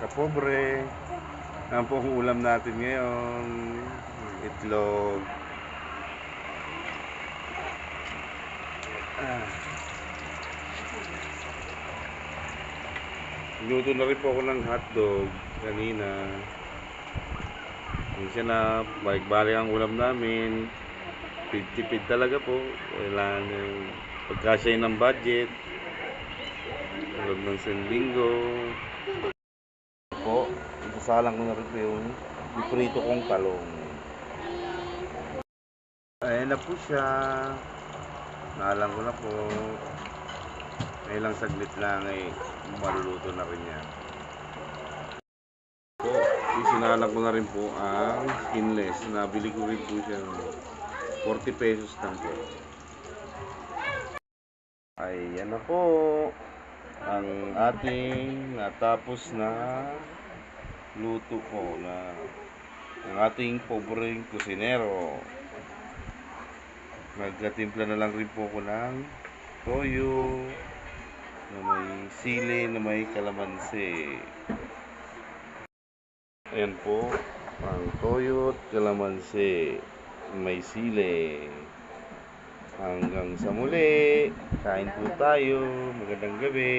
kapobre. Yan po ang ulam natin ngayon. Itlog. Luto na rin po ako ng hotdog kanina. Minsan na balik-balik ang ulam namin. Tipid talaga po. Kailangan yung pagkasya ng budget. Tulad ng isang linggo. Po, isasalang ko na rin po yung iprito kong talong. Ayan na po siya. Naalang ko na po. May ilang saglit lang ay maluluto na rin yan. Po, isinalang ko na rin po ang skinless. Nabili ko rin po siya 40 pesos lang po. Ayan na po ang ating natapos na luto ko na ang ating pobreng kusinero. Nagkatimpla na lang rin po ako ng toyo na may sili na may kalamansi. Ayan po ang toyo at kalamansi may sili. Hanggang sa muli, kain po tayo. Magandang gabi.